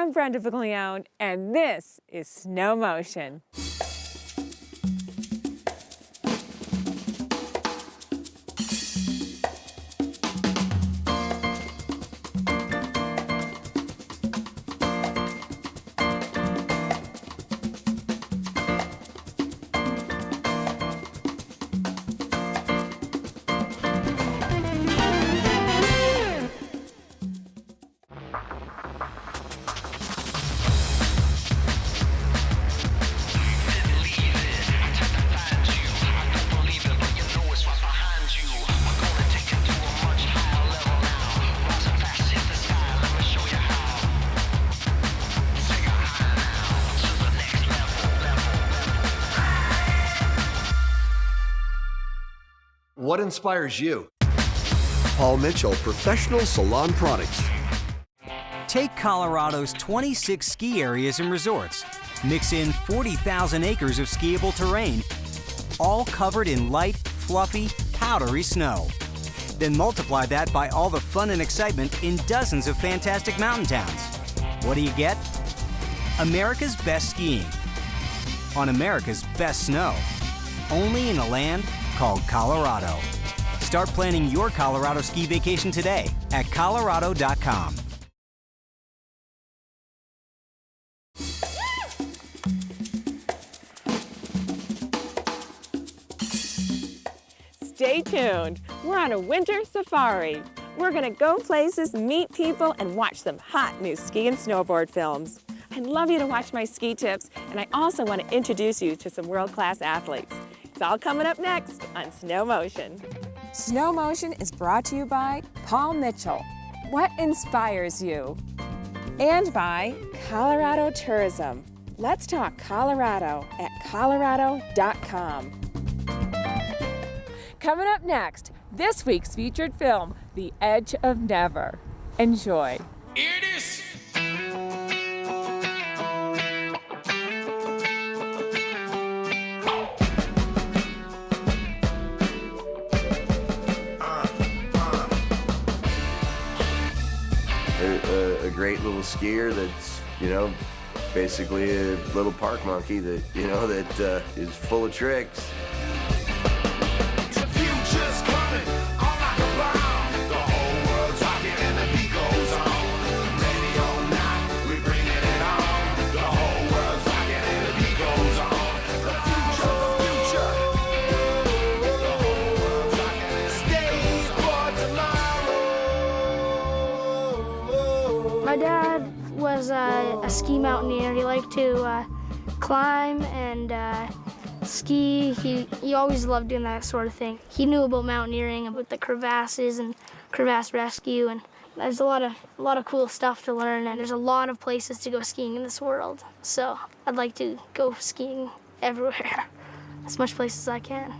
I'm Brenda Viglione, and this is Snow Motion. What inspires you? Paul Mitchell, Professional Salon Products. Take Colorado's 26 ski areas and resorts. Mix in 40,000 acres of skiable terrain, all covered in light, fluffy, powdery snow. Then multiply that by all the fun and excitement in dozens of fantastic mountain towns. What do you get? America's best skiing on America's best snow. Only in a land called Colorado. Start planning your Colorado ski vacation today at Colorado.com. Stay tuned. We're on a winter safari. We're gonna go places, meet people, and watch some hot new ski and snowboard films. I'd love you to watch my ski tips, and I also want to introduce you to some world-class athletes. It's all coming up next on Snow Motion. Snow Motion is brought to you by Paul Mitchell. What inspires you? And by Colorado Tourism. Let's talk Colorado at Colorado.com. Coming up next, this week's featured film, The Edge of Never. Enjoy. Here it is. A great little skier that's, basically a little park monkey that, that is full of tricks. The future's coming on like a bomb. The whole world's rocking and the beat goes on. Ready or not, we bringing it on. The whole world's rocking and the beat goes on. The future. The whole world's rocking and the beat goes on. Stay for tomorrow. My dad was a ski mountaineer. He liked to climb and ski. He always loved doing that sort of thing. He knew about mountaineering, about the crevasses and crevasse rescue, and there's a lot of cool stuff to learn, and there's a lot of places to go skiing in this world. So I'd like to go skiing everywhere, as much places as I can.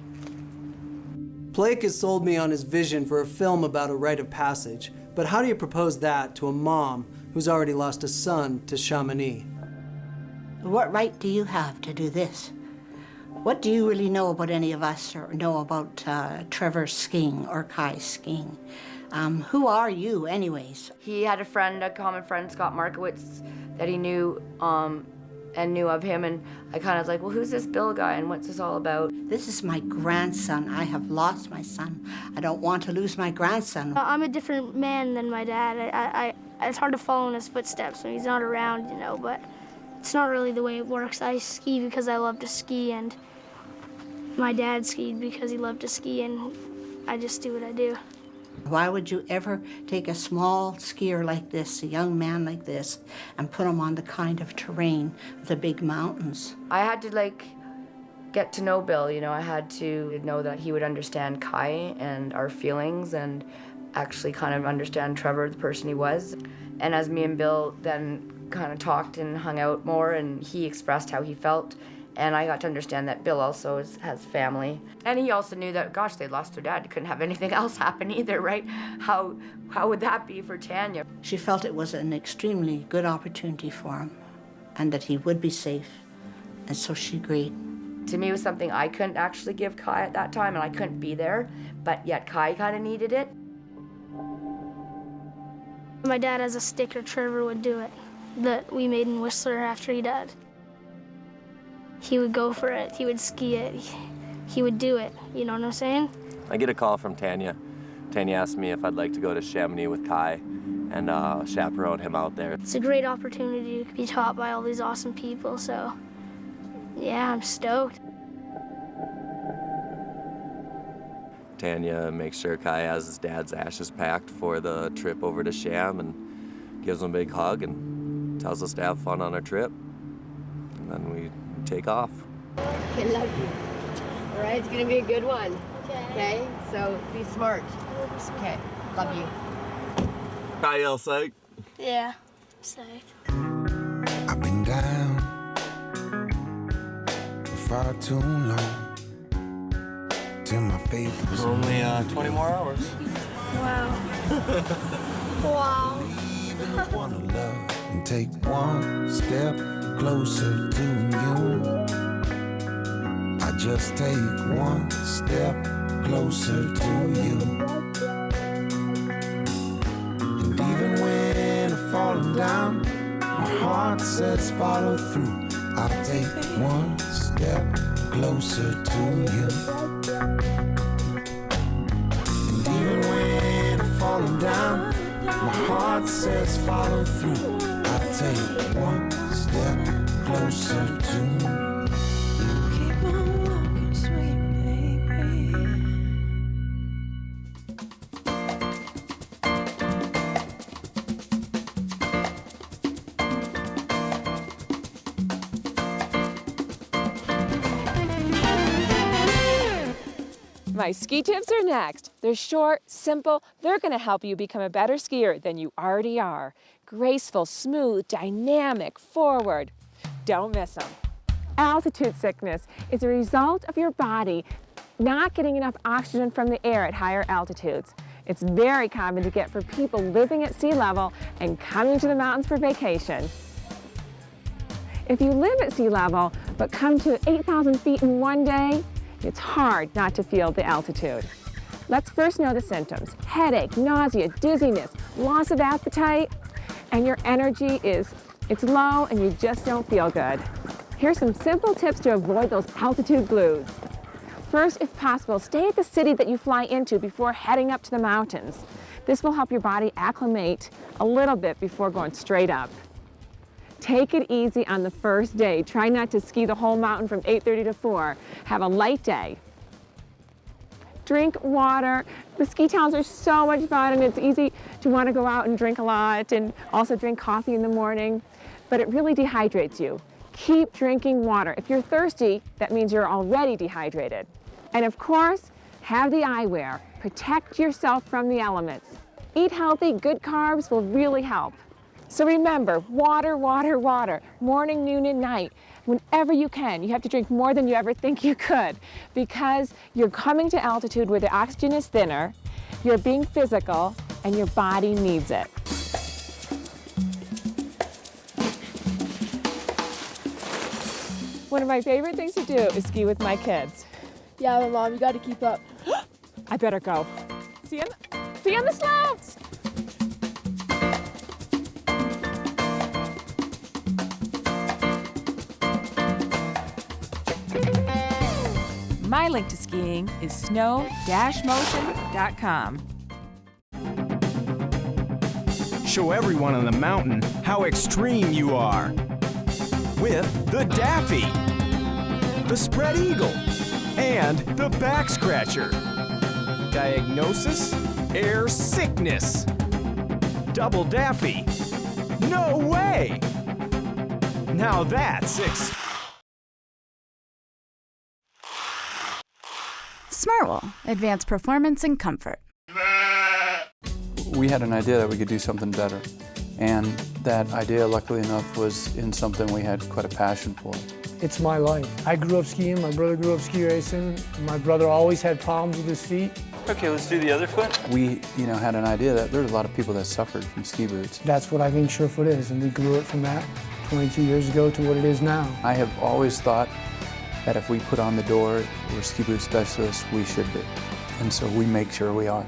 Blake has sold me on his vision for a film about a rite of passage, but how do you propose that to a mom who's already lost a son to Chamonix? What right do you have to do this? What do you really know about any of us or know about Trevor skiing or Kai skiing? Who are you anyways? He had a common friend, Scott Markowitz, that he knew and knew of him, and I kind of was like, well, who's this Bill guy and what's this all about? This is my grandson. I have lost my son. I don't want to lose my grandson. I'm a different man than my dad. It's hard to follow in his footsteps when he's not around, but it's not really the way it works. I ski because I love to ski, and my dad skied because he loved to ski, and I just do what I do. Why would you ever take a small skier like this, a young man like this, and put him on the kind of terrain with the big mountains? I had to get to know Bill, I had to know that he would understand Kai and our feelings and actually kind of understand Trevor, the person he was. And as me and Bill then kind of talked and hung out more, and he expressed how he felt, and I got to understand that Bill also has family. And he also knew that, gosh, they lost their dad. Couldn't have anything else happen either, right? How would that be for Tanya? She felt it was an extremely good opportunity for him and that he would be safe, and so she agreed. To me, it was something I couldn't actually give Kai at that time, and I couldn't be there, but yet Kai kind of needed it. My dad has a sticker, Trevor would do it. that we made in Whistler after he died. He would go for it. He would ski it. He would do it. You know what I'm saying? I get a call from Tanya. Tanya asked me if I'd like to go to Chamonix with Kai and chaperone him out there. It's a great opportunity to be taught by all these awesome people, so yeah, I'm stoked. Tanya makes sure Kai has his dad's ashes packed for the trip over to Cham and gives him a big hug and tells us to have fun on our trip. And then we take off. I love you. All right, it's gonna be a good one. Okay, so be smart. Okay, love you. Kyle, psych. Yeah, psyched. I've been down for far too long. Till my faith was Only 20 more hours. Wow. Wow. even wanna love and take one step closer to you. I just take one step closer to you. And even when I'm falling down, my heart says follow through. I'll take one step closer to you. And even when I'm falling down, my heart says follow through. I'll take one step closer to you. Keep on walking, sweet baby. My ski tips are next. They're short, simple. They're going to help you become a better skier than you already are. Graceful, smooth, dynamic, forward. Don't miss them. Altitude sickness is a result of your body not getting enough oxygen from the air at higher altitudes. It's very common to get for people living at sea level and coming to the mountains for vacation. If you live at sea level but come to 8,000 feet in one day, it's hard not to feel the altitude. Let's first know the symptoms. Headache, nausea, dizziness, loss of appetite, and your energy it's low and you just don't feel good. Here's some simple tips to avoid those altitude blues. First, if possible, stay at the city that you fly into before heading up to the mountains. This will help your body acclimate a little bit before going straight up. Take it easy on the first day. Try not to ski the whole mountain from 8:30 to 4. Have a light day. Drink water. The ski towns are so much fun and it's easy to want to go out and drink a lot and also drink coffee in the morning, but it really dehydrates you. Keep drinking water. If you're thirsty, that means you're already dehydrated. And of course, have the eyewear. Protect yourself from the elements. Eat healthy, good carbs will really help. So remember, water, water, water, morning, noon, and night. Whenever you can, you have to drink more than you ever think you could because you're coming to altitude where the oxygen is thinner, you're being physical, and your body needs it. One of my favorite things to do is ski with my kids. Yeah, but Mom, you got to keep up. I better go. See you on the slopes! My link to skiing is snow-motion.com. Show everyone on the mountain how extreme you are with the Daffy, the Spread Eagle, and the Back Scratcher. Diagnosis: air sickness. Double Daffy. No way! Now that's Smartwool, advanced performance and comfort. We had an idea that we could do something better, and that idea, luckily enough, was in something we had quite a passion for. It's my life. I grew up skiing, my brother grew up ski racing, my brother always had problems with his feet. Okay, let's do the other foot. We, had an idea that there's a lot of people that suffered from ski boots. That's what I think Surefoot is, and we grew it from that 22 years ago to what it is now. I have always thought that if we put on the door, we're ski boot specialists, we should be. And so we make sure we are.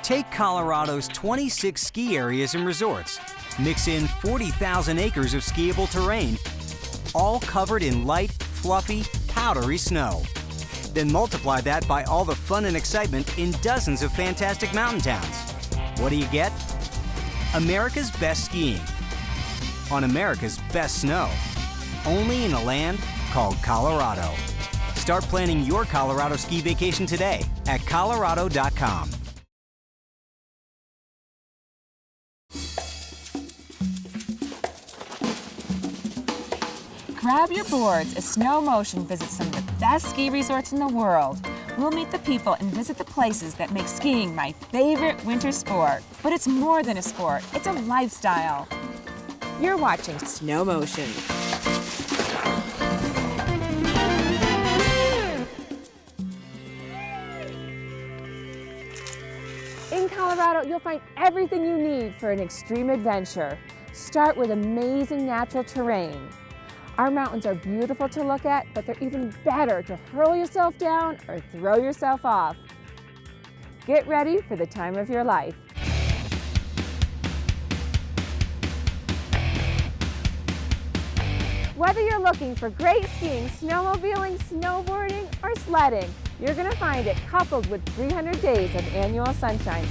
Take Colorado's 26 ski areas and resorts. Mix in 40,000 acres of skiable terrain, all covered in light, fluffy, powdery snow. Then multiply that by all the fun and excitement in dozens of fantastic mountain towns. What do you get? America's best skiing on America's best snow, only in a land called Colorado. Start planning your Colorado ski vacation today at colorado.com. Grab your boards as Snow Motion visits some of the best ski resorts in the world. We'll meet the people and visit the places that make skiing my favorite winter sport. But it's more than a sport, it's a lifestyle. You're watching Snow Motion. In Colorado, you'll find everything you need for an extreme adventure. Start with amazing natural terrain. Our mountains are beautiful to look at, but they're even better to hurl yourself down or throw yourself off. Get ready for the time of your life. Whether you're looking for great skiing, snowmobiling, snowboarding, or sledding, you're going to find it coupled with 300 days of annual sunshine.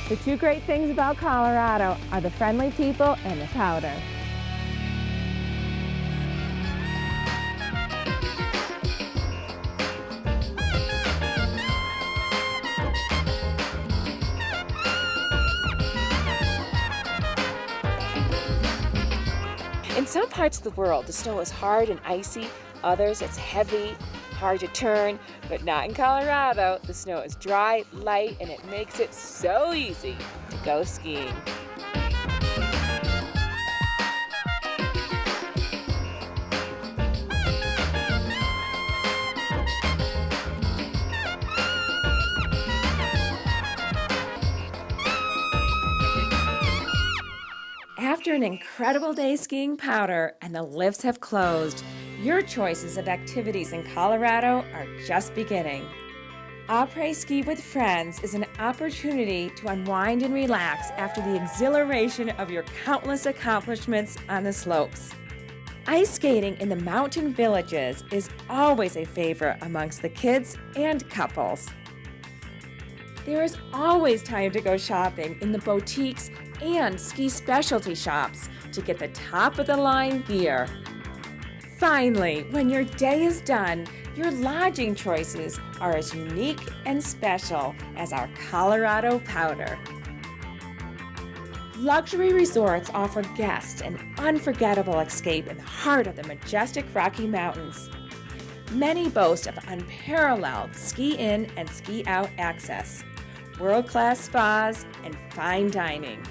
The two great things about Colorado are the friendly people and the powder. In some parts of the world, the snow is hard and icy. Others, it's heavy, hard to turn, but not in Colorado. The snow is dry, light, and it makes it so easy to go skiing. After an incredible day skiing powder and the lifts have closed, your choices of activities in Colorado are just beginning. Après-ski with friends is an opportunity to unwind and relax after the exhilaration of your countless accomplishments on the slopes. Ice skating in the mountain villages is always a favorite amongst the kids and couples. There is always time to go shopping in the boutiques and ski specialty shops to get the top-of-the-line gear. Finally, when your day is done, your lodging choices are as unique and special as our Colorado powder. Luxury resorts offer guests an unforgettable escape in the heart of the majestic Rocky Mountains. Many boast of unparalleled ski-in and ski-out access, world-class spas, and fine dining.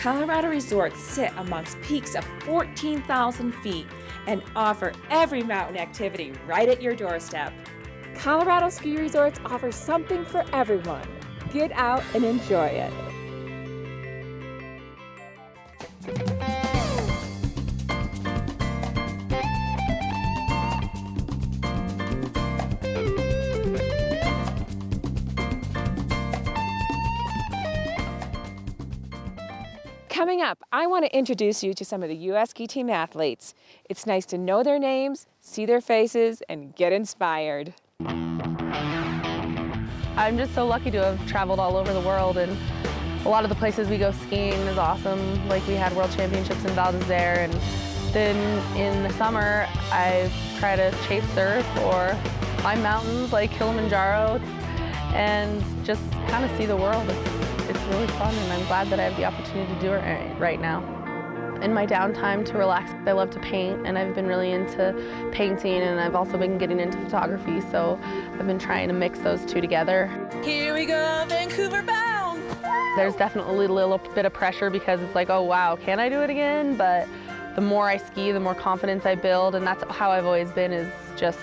Colorado resorts sit amongst peaks of 14,000 feet and offer every mountain activity right at your doorstep. Colorado ski resorts offer something for everyone. Get out and enjoy it. Coming up, I want to introduce you to some of the U.S. ski team athletes. It's nice to know their names, see their faces, and get inspired. I'm just so lucky to have traveled all over the world, and a lot of the places we go skiing is awesome. Like we had World Championships in Val d'Isere, and then in the summer I try to chase surf or climb mountains like Kilimanjaro and just kind of see the world. It's really fun, and I'm glad that I have the opportunity to do it right now. In my downtime to relax, I love to paint, and I've been really into painting, and I've also been getting into photography, so I've been trying to mix those two together. Here we go, Vancouver bound! There's definitely a little bit of pressure because it's like, oh wow, can I do it again? But the more I ski, the more confidence I build, and that's how I've always been, is just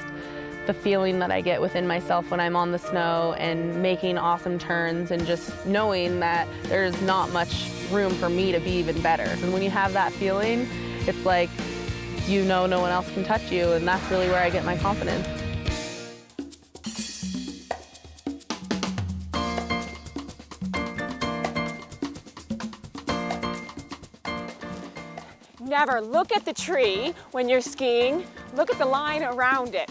the feeling that I get within myself when I'm on the snow and making awesome turns and just knowing that there's not much room for me to be even better. And when you have that feeling, it's like you know no one else can touch you, and that's really where I get my confidence. Never look at the tree when you're skiing. Look at the line around it.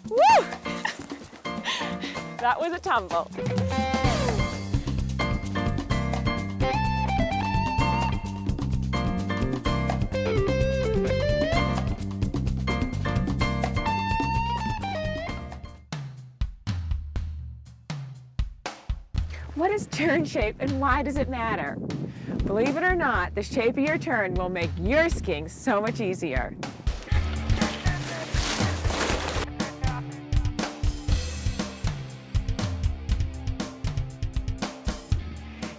Woo! That was a tumble. What is turn shape and why does it matter? Believe it or not, the shape of your turn will make your skiing so much easier.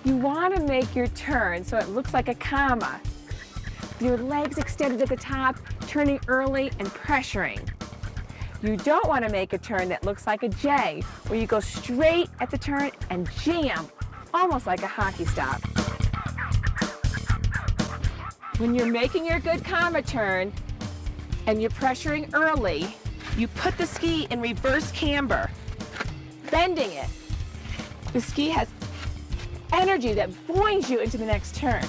You want to make your turn so it looks like a comma. Your legs extended at the top, turning early and pressuring. You don't want to make a turn that looks like a J, where you go straight at the turn and jam, almost like a hockey stop. When you're making your good comma turn and you're pressuring early, you put the ski in reverse camber, bending it. The ski has energy that buoys you into the next turn.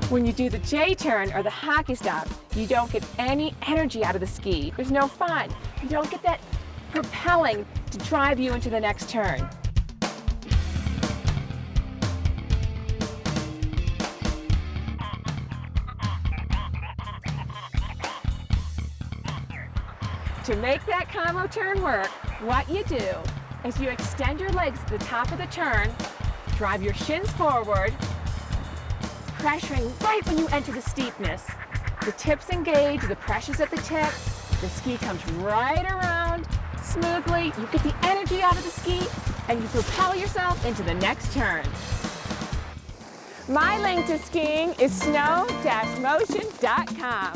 When you do the J turn or the hockey stop, you don't get any energy out of the ski. There's no fun. You don't get that propelling to drive you into the next turn. To make that combo turn work, what you do is you extend your legs to the top of the turn, drive your shins forward, pressuring right when you enter the steepness. The tips engage, the pressure's at the tip, the ski comes right around smoothly, you get the energy out of the ski, and you propel yourself into the next turn. My link to skiing is snow-motion.com.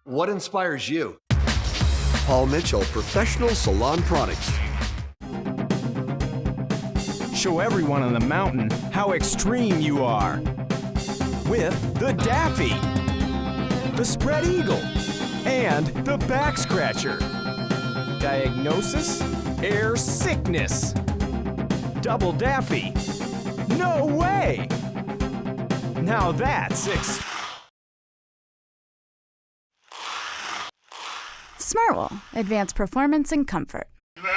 What inspires you? Paul Mitchell Professional Salon Products. Show everyone on the mountain how extreme you are. With the Daffy, the Spread Eagle, and the Back Scratcher. Diagnosis? Air sickness. Double Daffy. No way! Now that's Smartwool, advanced performance and comfort. Gretchen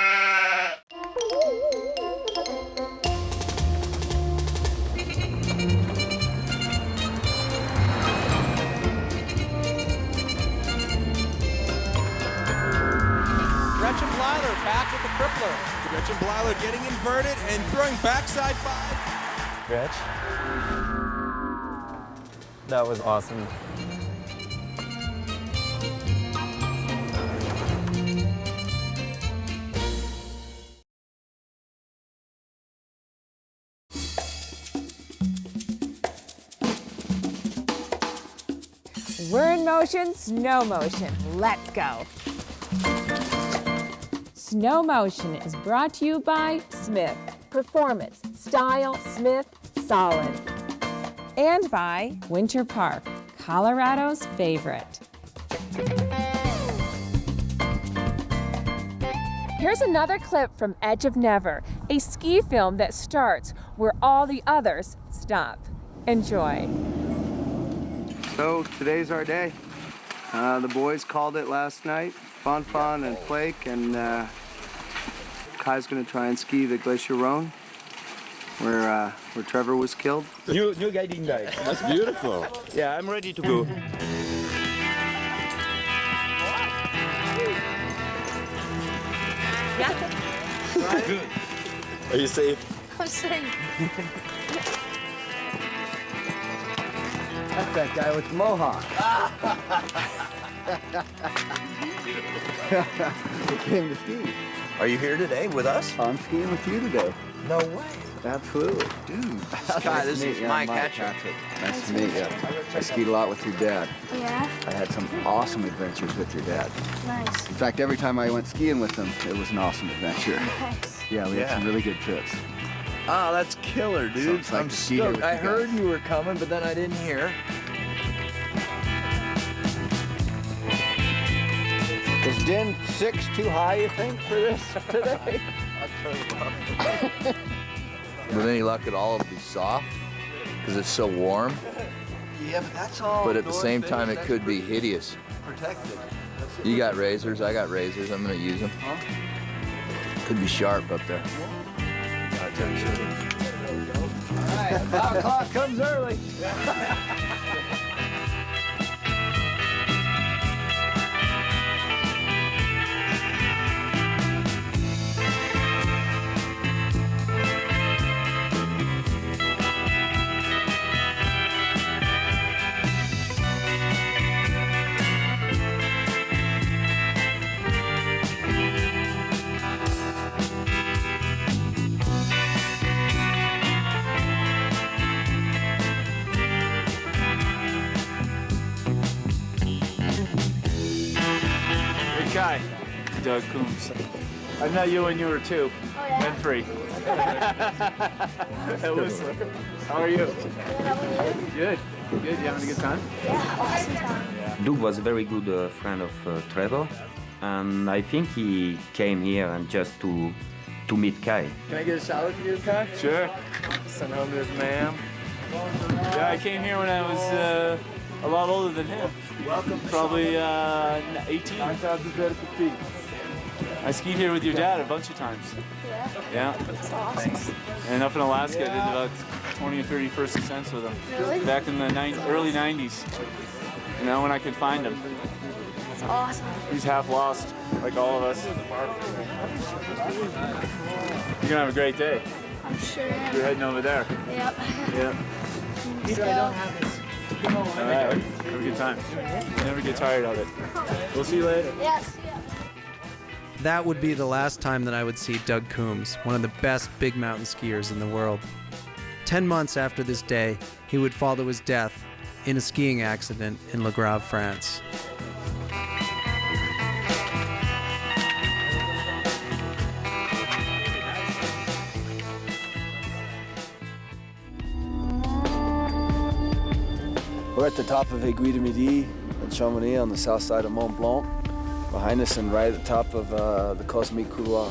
Blyler back with the crippler. Gretchen Blyler getting inverted and throwing backside 5. Gretch, that was awesome. We're in motion, snow motion. Let's go. Snow Motion is brought to you by Smith. Performance, style, Smith, solid. And by Winter Park, Colorado's favorite. Here's another clip from Edge of Never, a ski film that starts where all the others stop. Enjoy. So today's our day. The boys called it last night. Fun and Flake, and Kai's gonna try and ski the Glacier Rhone. where Trevor was killed. New guiding guide. That's beautiful. Yeah, I'm ready to go. Yeah. Are you safe? I'm safe. That's that guy with the mohawk. He came to ski. Are you here today with us? I'm skiing with you today. No way. Absolutely. Dude. Hi, this is Mike Hatcher. Nice to meet you. I skied a lot with your dad. Yeah? I had some awesome adventures with your dad. Nice. In fact, every time I went skiing with him, it was an awesome adventure. Nice. Yeah, we had some really good trips. Oh, that's killer, dude. So I'm stoked. I heard you were coming, but then I didn't hear. Is DIN 6 too high, you think, for this today? With any luck at all, it'll be soft because it's so warm. Yeah, but that's all. But at the same time, it could be hideous. Protected. You got razors, I got razors. I'm gonna use them. Huh? Could be sharp up there. All right, 5 o'clock comes early. Hey, Kai. Doug Coombs. I met you when you were 2. Oh, yeah? And 3. How are you? Good. Good. You having a good time? Yeah, awesome time. Doug was a very good friend of Trevor, and I think he came here and just to meet Kai. Can I get a salad for you, Kai? Sure. Send home to his ma'am. Yeah, I came here when I was a lot older than him. Welcome. Probably 18. I skied here with your dad a bunch of times. Yeah? Yeah. That's awesome. And up in Alaska, I did about 20 or 30 first ascents with him. Really? Back in the early 90s. You know, when I could find him. That's awesome. He's half lost, like all of us. You're gonna have a great day. I'm sure. You're heading over there. Yep. Yep. Let's go. All right. Have a good time. Never get tired of it. We'll see you later. Yes. That would be the last time that I would see Doug Coombs, one of the best big mountain skiers in the world. 10 months after this day, he would fall to his death in a skiing accident in Le Grave, France. We're at the top of Aiguille du Midi at Chamonix on the south side of Mont Blanc. Behind us and right at the top of the Cosmique Couloir.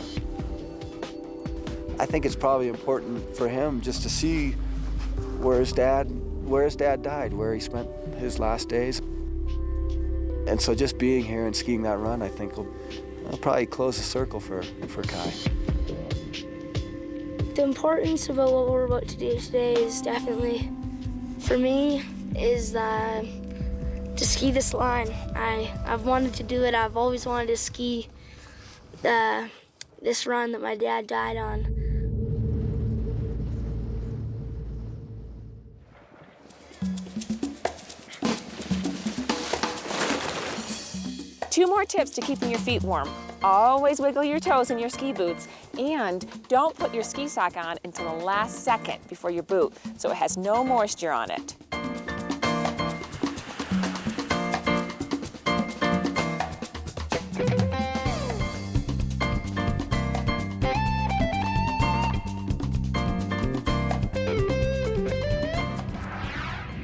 I think it's probably important for him just to see where his dad died, where he spent his last days. And so just being here and skiing that run, I think will probably close the circle for Kai. The importance about what we're about to do today is definitely, for me, is to ski this line. I've wanted to do it. I've always wanted to ski this run that my dad died on. Two more tips to keeping your feet warm. Always wiggle your toes in your ski boots, and don't put your ski sock on until the last second before your boot, so it has no moisture on it.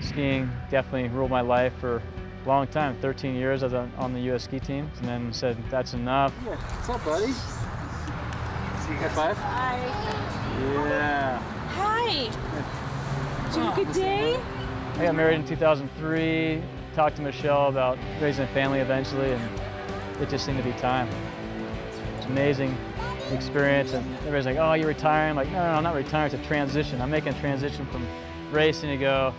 Skiing definitely ruled my life for a long time, 13 years as on the U.S. ski team, and then said, that's enough. Yeah. What's up, buddy? High five? Hi. Yeah. Hi. Did you have a good day? I got married in 2003, talked to Michelle about raising a family eventually, and it just seemed to be time. It's amazing experience, and everybody's like, oh, you're retiring? I'm like, no, I'm not retiring, it's a transition. I'm making a transition from racing to go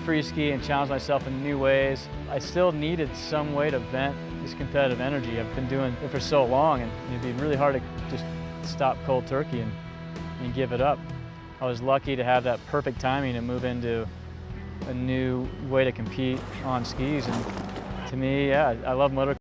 free ski and challenge myself in new ways. I still needed some way to vent this competitive energy. I've been doing it for so long, and it'd be really hard to just stop cold turkey and give it up. I was lucky to have that perfect timing to move into a new way to compete on skis, and to me, yeah, I love motocross.